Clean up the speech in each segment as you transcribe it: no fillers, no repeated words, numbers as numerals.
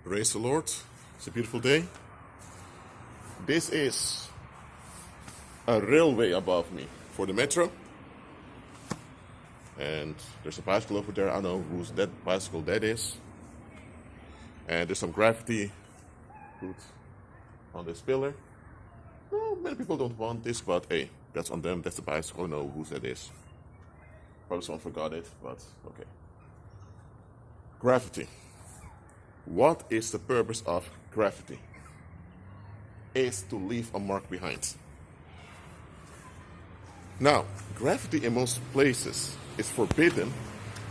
Praise the Lord. It's a beautiful day. This is a railway above me for the metro. And there's a bicycle over there. I don't know whose that bicycle that is. And there's some graffiti put on this pillar. Well, many people don't want this, but hey, that's on them. That's the bicycle. I don't know whose that is. Probably someone forgot it, but okay. Graffiti. What is the purpose of graffiti? It's to leave a mark behind. Now, graffiti in most places is forbidden,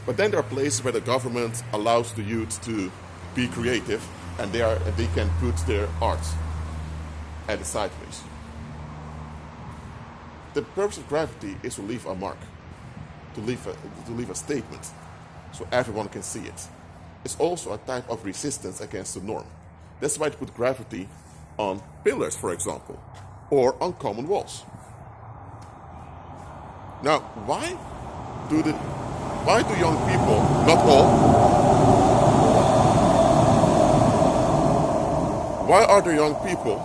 but then there are places where the government allows the youth to be creative and they can put their art at the sideways. The purpose of graffiti is to leave a mark, to leave a statement, so everyone can see it. It's also a type of resistance against the norm. That's why they put graffiti on pillars, for example, or on common walls. Now, why do young people, not all, why are there young people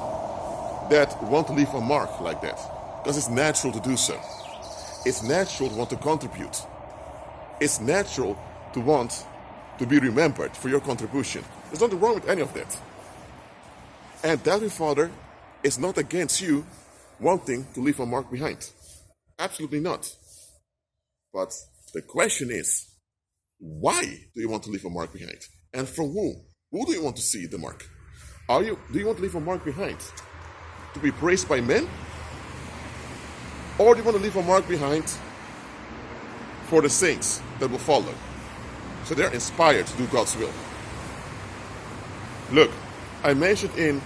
that want to leave a mark like that? Because it's natural to do so. It's natural to want to contribute. It's natural to want to be remembered for your contribution. There's nothing wrong with any of that. And that, Father, is not against you wanting to leave a mark behind. Absolutely not. But the question is, why do you want to leave a mark behind? And from whom? Who do you want to see the mark? Do you want to leave a mark behind to be praised by men? Or do you want to leave a mark behind for the saints that will follow? So they're inspired to do God's will. Look, I mentioned in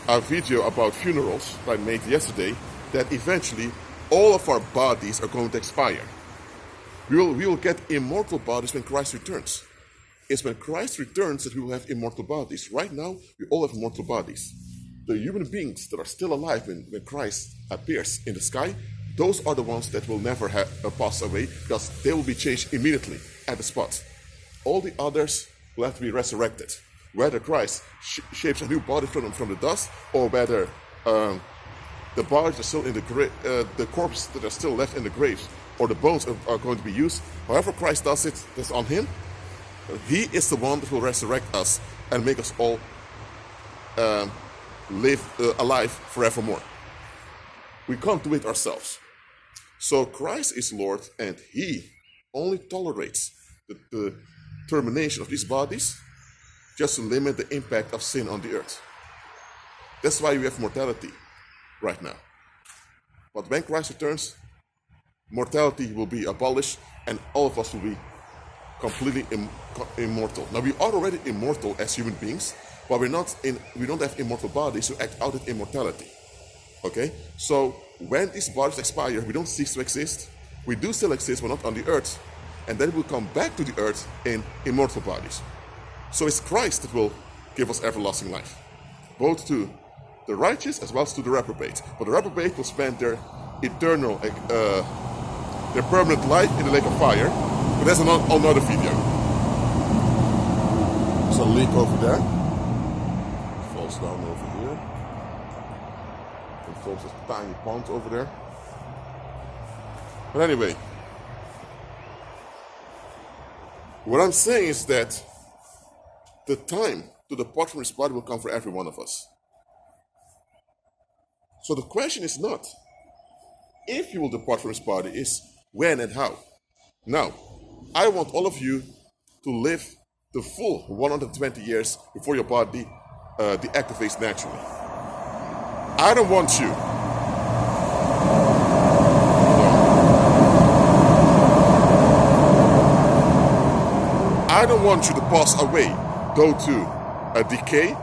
a video about funerals that I made yesterday that eventually all of our bodies are going to expire. We will get immortal bodies when Christ returns. It's when Christ returns that we will have immortal bodies. Right now, we all have mortal bodies. The human beings that are still alive when Christ appears in the sky, those are the ones that will never pass away because they will be changed immediately at the spot. All the others will have to be resurrected. Whether Christ shapes a new body from the dust, or whether the bodies are still in the grave, the corpses that are still left in the graves, or the bones are going to be used. However Christ does it, that's on him. He is the one that will resurrect us and make us all live alive forevermore. We can't do it ourselves. So Christ is Lord, and he only tolerates the termination of these bodies just to limit the impact of sin on the earth. That's why we have mortality right now. But when Christ returns, mortality will be abolished and all of us will be completely immortal. Now, we are already immortal as human beings, but we don't have immortal bodies to act out of immortality. Okay? So when these bodies expire, we don't cease to exist. We do still exist, but not on the earth. And then we'll come back to the earth in immortal bodies. So it's Christ that will give us everlasting life, both to the righteous as well as to the reprobate. But the reprobate will spend their eternal, their permanent life in the lake of fire. But that's another video. There's a leak over there. It falls down over here. It forms a tiny pond over there. But anyway, what I'm saying is that the time to depart from this body will come for every one of us. So the question is not if you will depart from this body, is when and how. Now, I want all of you to live the full 120 years before your body deactivates naturally. I don't want you to pass away, go to a decay,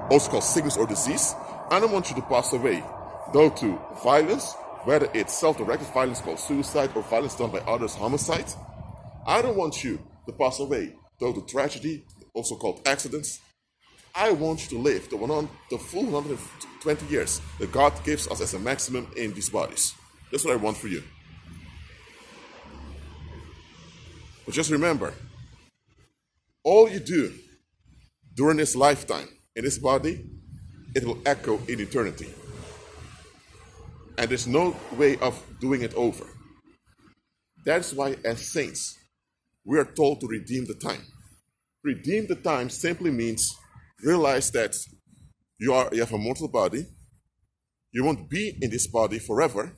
also called sickness or disease. I don't want you to pass away, go to violence, whether it's self-directed violence called suicide or violence done by others, homicide. I don't want you to pass away, go to tragedy, also called accidents. I want you to live the full 120 years that God gives us as a maximum in these bodies. That's what I want for you. But just remember, all you do during this lifetime in this body, it will echo in eternity. And there's no way of doing it over. That's why, as saints, we are told to redeem the time. Redeem the time simply means realize that you have a mortal body. You won't be in this body forever.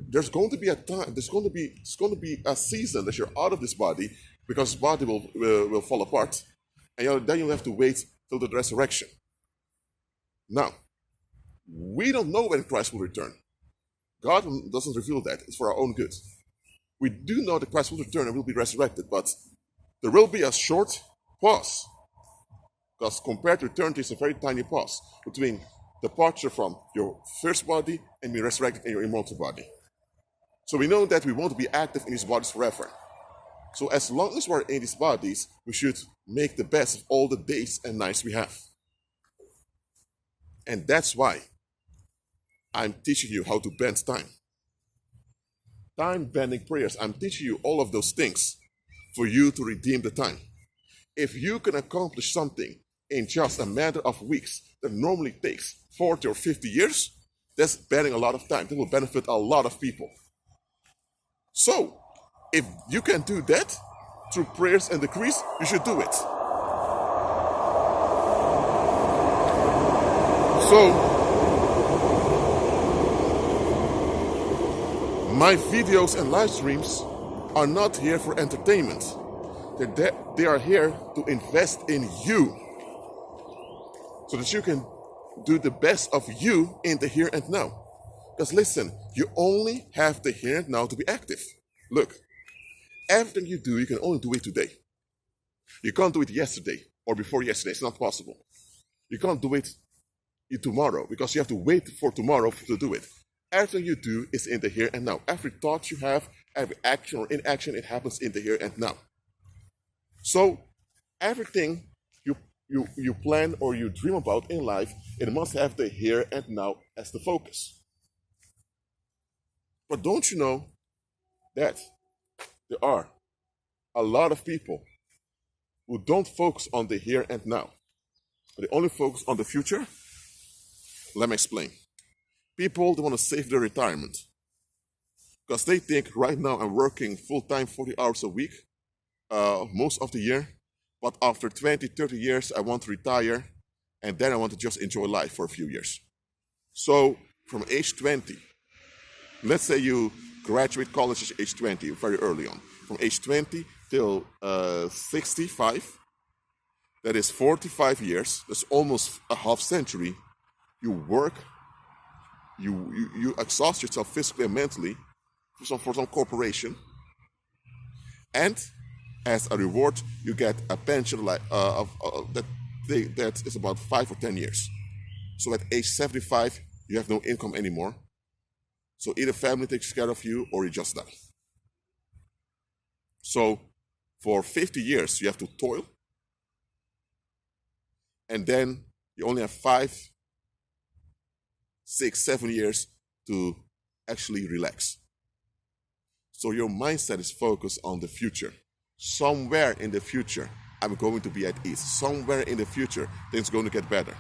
There's going to be a time. It's going to be a season that you're out of this body because this body will fall apart, and then you'll have to wait till the resurrection. Now, we don't know when Christ will return. God doesn't reveal that. It's for our own good. We do know that Christ will return and will be resurrected, but there will be a short pause. Because compared to eternity, it's a very tiny pause between departure from your first body and being resurrected in your immortal body. So we know that we won't be active in these bodies forever. So as long as we're in these bodies, we should make the best of all the days and nights we have. And that's why I'm teaching you how to bend time. Time bending prayers. I'm teaching you all of those things for you to redeem the time. If you can accomplish something in just a matter of weeks that normally takes 40 or 50 years, that's bending a lot of time. That will benefit a lot of people. So, if you can do that through prayers and decrees, you should do it. So, my videos and live streams are not here for entertainment. They are here to invest in you so that you can do the best of you in the here and now. Because listen, you only have the here and now to be active. Look, everything you do, you can only do it today. You can't do it yesterday or before yesterday. It's not possible. You can't do it tomorrow because you have to wait for tomorrow to do it. Everything you do is in the here and now. Every thought you have, every action or inaction, it happens in the here and now. So everything you plan or you dream about in life, it must have the here and now as the focus. But don't you know that there are a lot of people who don't focus on the here and now. They only focus on the future? Let me explain. People, they want to save their retirement because they think right now I'm working full-time 40 hours a week most of the year, but after 20, 30 years I want to retire and then I want to just enjoy life for a few years. So from age 20, let's say you graduate college at age 20, very early on. From age 20 till 65, that is 45 years, that's almost a half century. You work, you exhaust yourself physically and mentally for some corporation, and as a reward, you get a pension that is about 5 or 10 years. So at age 75, you have no income anymore. So either family takes care of you or you just die. So for 50 years, you have to toil. And then you only have 5, 6, 7 years to actually relax. So your mindset is focused on the future. Somewhere in the future, I'm going to be at ease. Somewhere in the future, things are going to get better.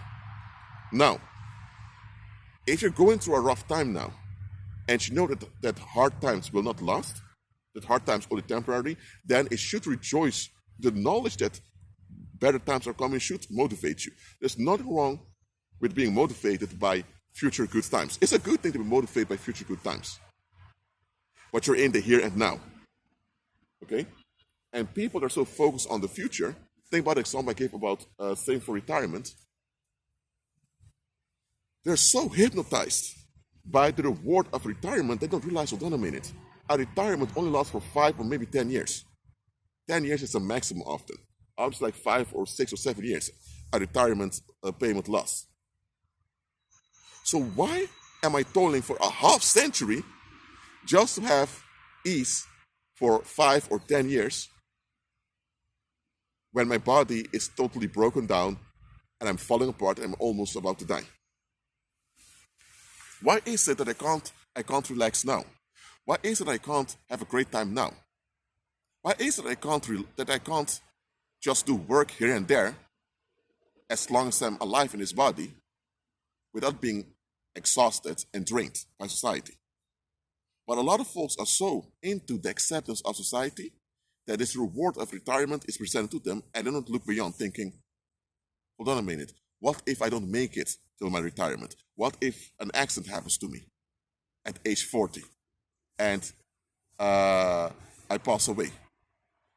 Now, if you're going through a rough time now, and you know that hard times will not last, that hard times are only temporary, then it should rejoice. The knowledge that better times are coming should motivate you. There's nothing wrong with being motivated by future good times. It's a good thing to be motivated by future good times. But you're in the here and now. Okay? And people are so focused on the future. Think about the example I gave about saving for retirement. They're so hypnotized by the reward of retirement, they don't realize hold on a minute. A retirement only lasts for 5 or maybe 10 years. 10 years is the maximum often. Obviously like 5 or 6 or 7 years, a retirement payment lasts. So why am I toiling for a half century just to have ease for 5 or 10 years when my body is totally broken down and I'm falling apart and I'm almost about to die? Why is it that I can't relax now? Why is it that I can't have a great time now? Why is it that I can't just do work here and there as long as I'm alive in this body without being exhausted and drained by society. But a lot of folks are so into the acceptance of society that this reward of retirement is presented to them and they don't look beyond thinking, hold on a minute, what if I don't make it till my retirement? What if an accident happens to me at age 40 and I pass away?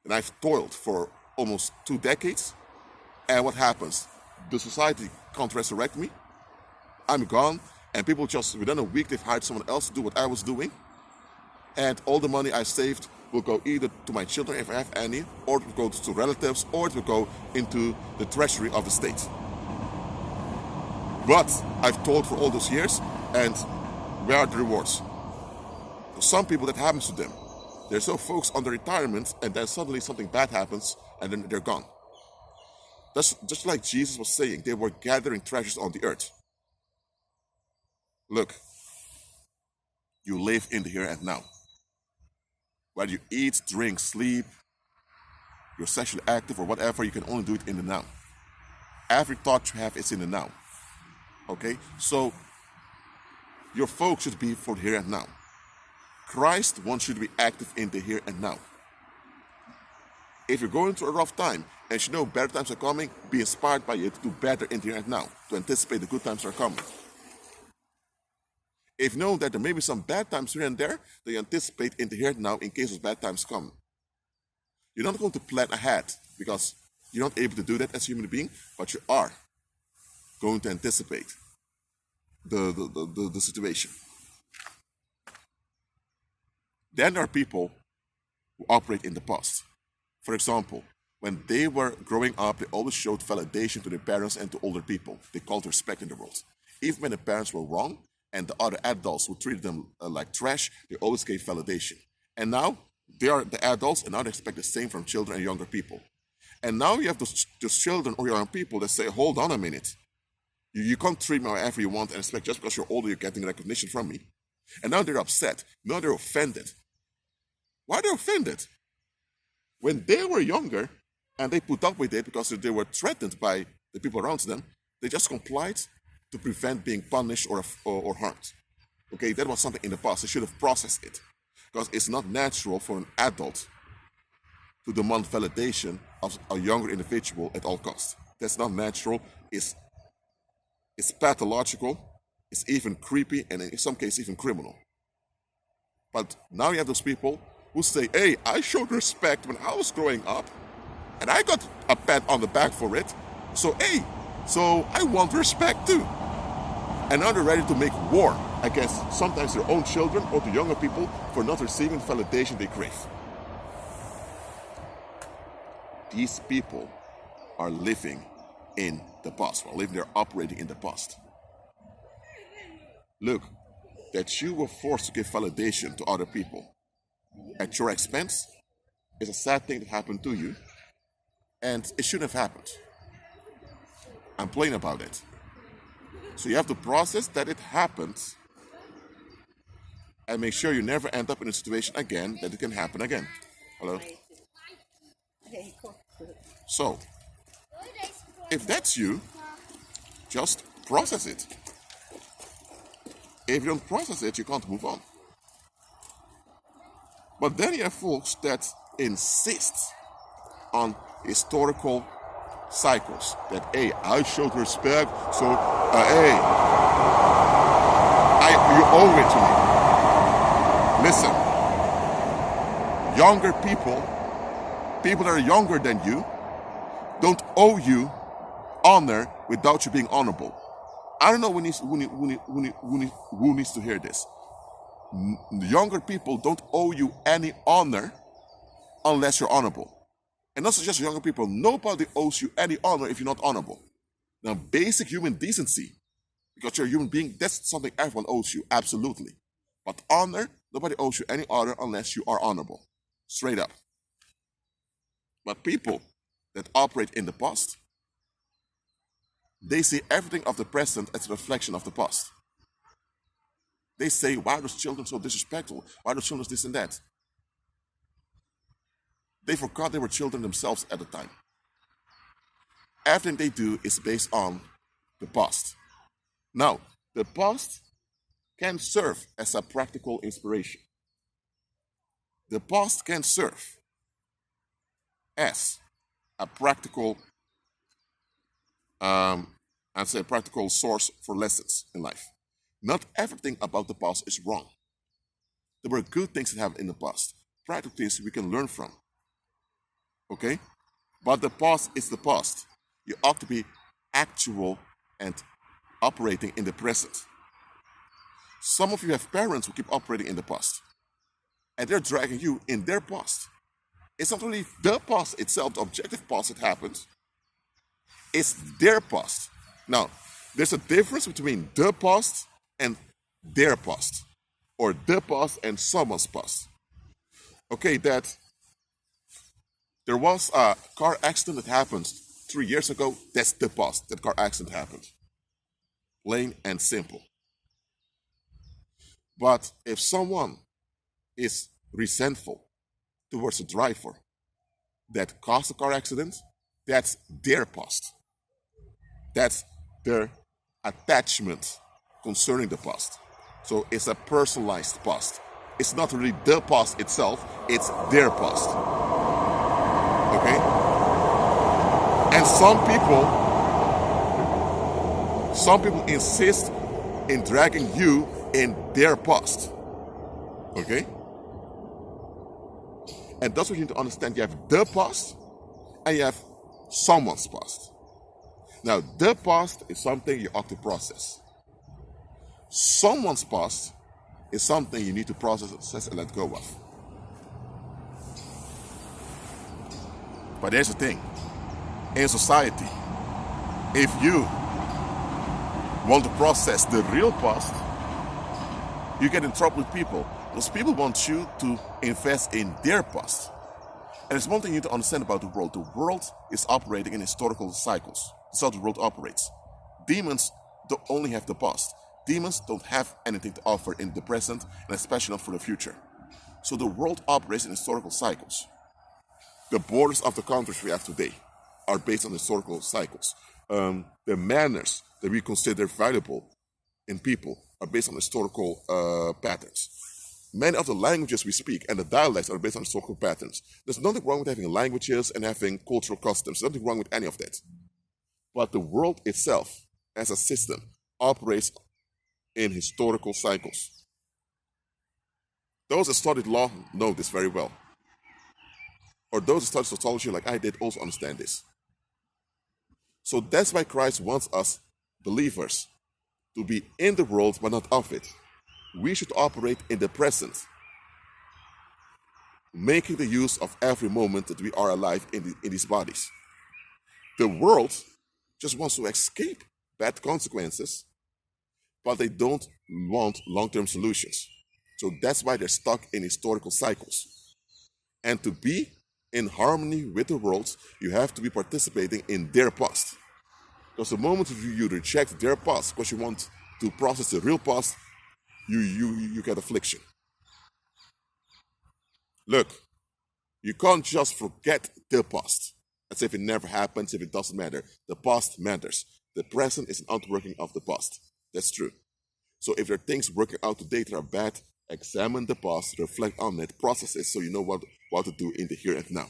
And I've toiled for almost 2 decades, and what happens? The society can't resurrect me. I'm gone, and people just, within a week, they've hired someone else to do what I was doing, and all the money I saved will go either to my children, if I have any, or it will go to relatives, or it will go into the treasury of the state. But I've toiled for all those years, and where are the rewards? For some people, that happens to them. They're so focused on the retirement, and then suddenly something bad happens, and then they're gone. That's just like Jesus was saying, they were gathering treasures on the earth. Look, you live in the here and now. Whether you eat, drink, sleep, you're sexually active or whatever, you can only do it in the now. Every thought you have is in the now. Okay? So, your focus should be for the here and now. Christ wants you to be active in the here and now. If you're going through a rough time and you know better times are coming, be inspired by it to do better in the here and now, to anticipate the good times are coming. If you know that there may be some bad times here and there, then you anticipate in the here and now in case those bad times come. You're not going to plan ahead because you're not able to do that as a human being, but you are going to anticipate the situation. Then there are people who operate in the past. For example, when they were growing up, they always showed validation to their parents and to older people. They called respect in the world. Even when the parents were wrong and the other adults who treated them like trash, they always gave validation. And now they are the adults, and now they expect the same from children and younger people. And now you have those children or young people that say, hold on a minute. You can't treat me however you want and expect just because you're older you're getting recognition from me. And now they're upset. Now they're offended. Why are they offended? When they were younger and they put up with it because they were threatened by the people around them, they just complied to prevent being punished or harmed. Okay, that was something in the past. They should have processed it. Because it's not natural for an adult to demand validation of a younger individual at all costs. That's not natural. It's pathological. It's even creepy, and in some cases even criminal. But now you have those people who say, hey, I showed respect when I was growing up, and I got a pat on the back for it. So, hey, so I want respect too. And now they're ready to make war against sometimes their own children or the younger people for not receiving validation they crave. These people are living in the past. They're operating in the past. Look, that you were forced to give validation to other people at your expense is a sad thing that happened to you, and it shouldn't have happened. I'm plain about it. So you have to process that it happened and make sure you never end up in a situation again that it can happen again. Hello? So, if that's you, just process it. If you don't process it, you can't move on. But then you have folks that insist on historical cycles. That, hey, I showed respect, so, hey, you owe it to me. Listen, younger people that are younger than you, don't owe you honor without you being honorable. I don't know who needs to hear this. Younger people don't owe you any honor unless you're honorable. And not just younger people, nobody owes you any honor if you're not honorable. Now, basic human decency, because you're a human being, that's something everyone owes you, absolutely. But honor, nobody owes you any honor unless you are honorable. Straight up. But people that operate in the past, they see everything of the present as a reflection of the past. They say, why are those children so disrespectful? Why are those children this and that? They forgot they were children themselves at the time. Everything they do is based on the past. Now, the past can serve as a practical inspiration. The past can serve as a practical, I'd say, a practical source for lessons in life. Not everything about the past is wrong. There were good things that happened in the past, practical things we can learn from. Okay? But the past is the past. You ought to be actual and operating in the present. Some of you have parents who keep operating in the past, and they're dragging you in their past. It's not really the past itself, the objective past that happened. It's their past. Now, there's a difference between the past and their past, or the past and someone's past. Okay, that there was a car accident that happened 3 years ago. That's the past. That car accident happened. Plain and simple. But if someone is resentful towards the driver that caused the car accident, that's their past. That's their attachment concerning the past. So it's a personalized past. It's not really the past itself, it's their past. Okay? And some people insist in dragging you in their past. Okay? And that's what you need to understand. You have the past and you have someone's past. Now, the past is something you ought to process. Someone's past is something you need to process and let go of. But here's the thing. In society, if you want to process the real past, you get in trouble with people. Because people want you to invest in their past. And there's one thing you need to understand about the world. The world is operating in historical cycles. That's how the world operates. Demons don't only have the past. Demons don't have anything to offer in the present, and especially not for the future. So the world operates in historical cycles. The borders of the countries we have today are based on historical cycles. The manners that we consider valuable in people are based on historical patterns. Many of the languages we speak and the dialects are based on historical patterns. There's nothing wrong with having languages and having cultural customs. There's nothing wrong with any of that. But the world itself, as a system, operates in historical cycles. Those that studied law know this very well. Or those that study sociology like I did also understand this. So that's why Christ wants us, believers, to be in the world but not of it. We should operate in the present, making the use of every moment that we are alive in these bodies. The world just wants to escape bad consequences, but they don't want long-term solutions. So that's why they're stuck in historical cycles. And to be in harmony with the world, you have to be participating in their past. Because the moment you reject their past because you want to process the real past, you get affliction. Look, you can't just forget the past as if it never happens, if it doesn't matter. The past matters. The present is an outworking of the past. That's true. So if there are things working out today that are bad, examine the past, reflect on it, process it so you know what to do in the here and now.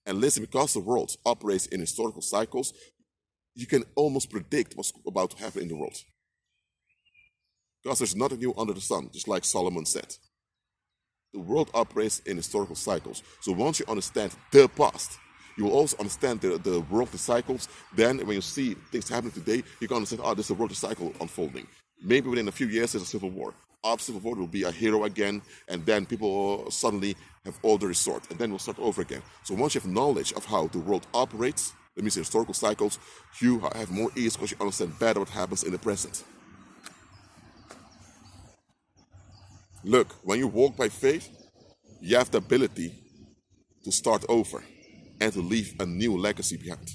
And listen, because the world operates in historical cycles, you can almost predict what's about to happen in the world. Because there's nothing new under the sun, just like Solomon said. The world operates in historical cycles. So once you understand the past, you will also understand the worldly cycles. Then when you see things happening today, you can understand, oh, there's a worldly cycle unfolding. Maybe within a few years there's a civil war. After civil war, there will be a hero again, and then people suddenly have all the resort, and then we'll start over again. So once you have knowledge of how the world operates, that means in historical cycles, you have more ease because you understand better what happens in the present. Look, when you walk by faith, you have the ability to start over and to leave a new legacy behind.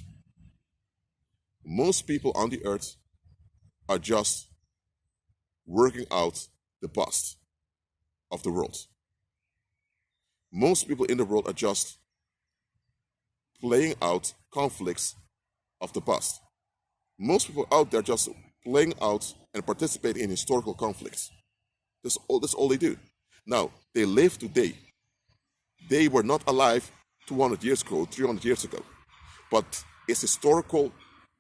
Most people on the earth are just working out the past of the world. Most people in the world are just playing out conflicts of the past. Most people out there just playing out and participate in historical conflicts. That's all they do. Now, they live today. They were not alive 200 years ago, 300 years ago. But it's historical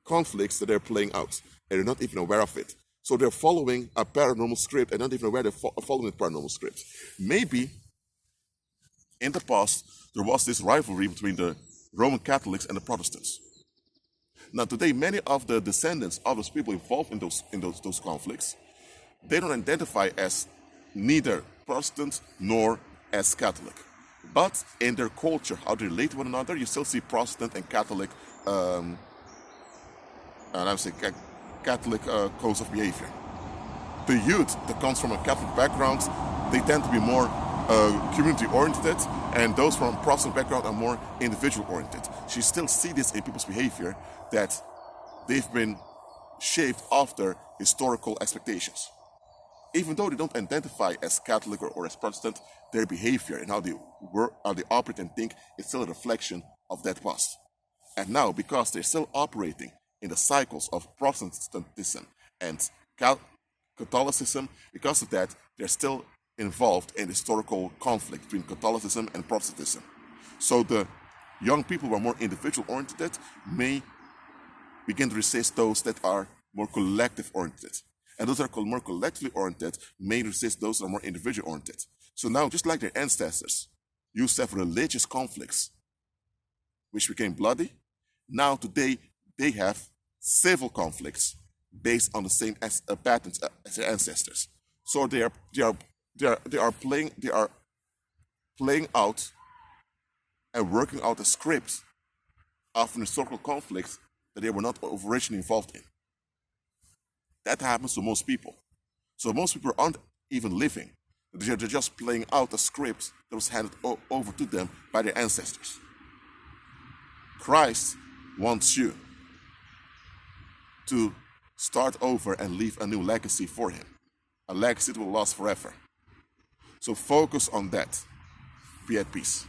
conflicts that they're playing out, and they're not even aware of it. So they're following a paranormal script and not even aware they're following a paranormal script. Maybe in the past, there was this rivalry between the Roman Catholics and the Protestants. Now today, many of the descendants of those people involved in those conflicts, they don't identify as neither Protestant nor as Catholic. But in their culture, how they relate to one another, you still see Protestant and Catholic, and I would say Catholic codes of behavior. The youth that comes from a Catholic background, they tend to be more community-oriented, and those from a Protestant background are more individual-oriented. So you still see this in people's behavior, that they've been shaped after historical expectations. Even though they don't identify as Catholic or as Protestant, their behavior and how they operate and think is still a reflection of that past. And now, because they're still operating in the cycles of Protestantism and Catholicism, because of that, they're still involved in historical conflict between Catholicism and Protestantism. So the young people who are more individual-oriented may begin to resist those that are more collective-oriented. And those that are more collectively oriented may resist those that are more individual oriented. So now, just like their ancestors used to have religious conflicts, which became bloody, now today they have civil conflicts based on the same patterns as their ancestors. So they are playing out and working out a script of an historical conflict that they were not originally involved in. That happens to most people. So most people aren't even living. They're just playing out a script that was handed over to them by their ancestors. Christ wants you to start over and leave a new legacy for him. A legacy that will last forever. So focus on that. Be at peace.